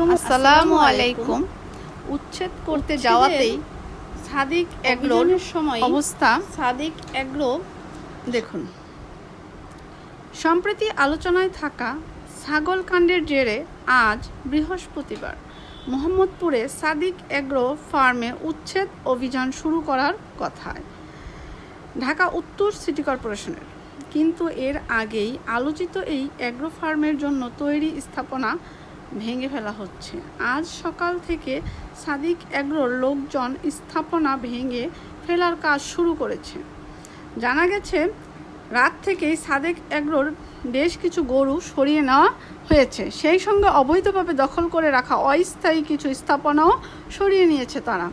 আসসালামু আলাইকুম। উচ্ছেদ করতে যাওয়াতেই সাদিক এগ্রোর সময় অবস্থা। সাদিক এগ্রো দেখুন, সম্প্রতি আলোচনায় থাকা ছাগল কাণ্ডের জেরে আজ বৃহস্পতিবার মোহাম্মদপুরে সাদিক এগ্রো ফার্মে উচ্ছেদ অভিযান শুরু করার কথায় ঢাকা উত্তর সিটি কর্পোরেশনের, কিন্তু এর আগেই আলোচিত এই এগ্রো ফার্মের জন্য তৈরি স্থাপনা ভেঙে ফেলা হচ্ছে। আজ সকাল থেকে সাদিক এগ্রোর লোকজন স্থাপনা ভেঙে ফেলার কাজ শুরু করেছে। জানা গেছে, রাত থেকেই সাদিক এগ্রোর বেশ কিছু গরু সরিয়ে নেওয়া হয়েছে, সেই সঙ্গে অবৈধভাবে দখল করে রাখা অস্থায়ী কিছু স্থাপনাও সরিয়ে নিয়েছে তারা।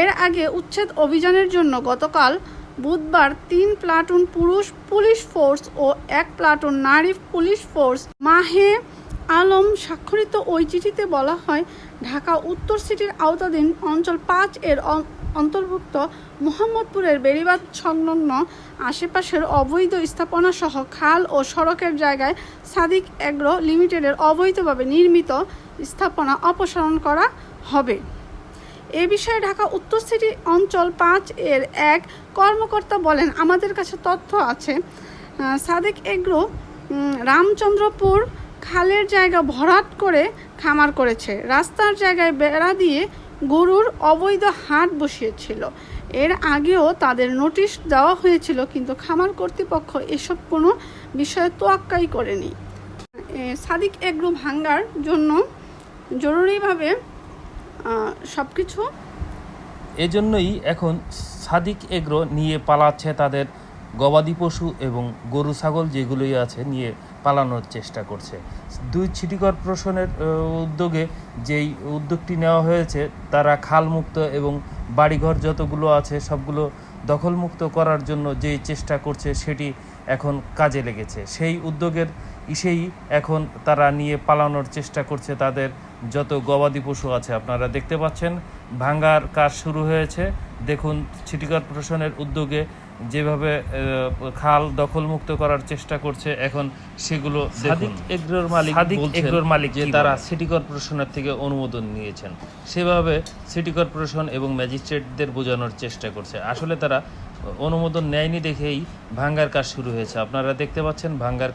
এর আগে উচ্ছেদ অভিযানের জন্য গতকাল বুধবার 3 প্লাটুন পুরুষ পুলিশ ফোর্স ও 1 প্লাটুন নারী পুলিশ ফোর্স মাহে আলম স্বাক্ষরিত ওই চিঠিতে বলা হয়, ঢাকা উত্তর সিটির আওতাধীন অঞ্চল 5 এর অন্তর্ভুক্ত মোহাম্মদপুরের বেড়িবাঁধ সংলগ্ন আশেপাশের অবৈধ স্থাপনাসহ খাল ও সড়কের জায়গায় সাদিক এগ্রো লিমিটেডের অবৈধভাবে নির্মিত স্থাপনা অপসারণ করা হবে। এ বিষয়ে ঢাকা উত্তর সিটি অঞ্চল 5 এর এক কর্মকর্তা বলেন, আমাদের কাছে তথ্য আছে, সাদিক এগ্রো রামচন্দ্রপুর খালের জায়গা ভরাট করে খামার করেছে, রাস্তার জায়গায় বেড়া দিয়ে গরুর অবৈধ হাট বসিয়েছিল। এর আগেও তাদের নোটিশ দেওয়া হয়েছিল, কিন্তু খামার কর্তৃপক্ষ এসব কোনো বিষয়ে তোয়াক্কাই করেনি। সাদিক এগ্রো ভাঙ্গার জন্য জরুরিভাবে সব কিছু, এজন্যই এখন সাদিক এগ্রো নিয়ে পালাচ্ছে তাদের গবাদি পশু এবং গরু ছাগল যেগুলোই আছে নিয়ে পালানোর চেষ্টা করছে। 2 সিটি কর্পোরেশনের উদ্যোগে যেই উদ্যোগটি নেওয়া হয়েছে, তারা খালমুক্ত এবং বাড়িঘর যতগুলো আছে সবগুলো দখলমুক্ত করার জন্য যেই চেষ্টা করছে সেটি এখন কাজে লেগেছে। সেই উদ্যোগের ইসেই এখন তারা নিয়ে পালানোর চেষ্টা করছে তাদের যত গবাদি পশু আছে। আপনারা দেখতে পাচ্ছেন ভাঙ্গার কাজ শুরু হয়েছে। দেখুন, সিটি কর্পোরেশনের উদ্যোগে যেভাবে খাল দখলমুক্ত করার চেষ্টা করছে, এখন সেগুলো সাদিক এগ্রোর মালিক যে তারা সিটি কর্পোরেশনের থেকে অনুমোদন নিয়েছেন, সেভাবে সিটি কর্পোরেশন এবং ম্যাজিস্ট্রেটদের বোঝানোর চেষ্টা করছে। আসলে তারা অনুমোদন নেয়নি দেখেই ভাঙ্গার কাজ শুরু হয়েছে। আপনারা দেখতে পাচ্ছেন ভাঙ্গার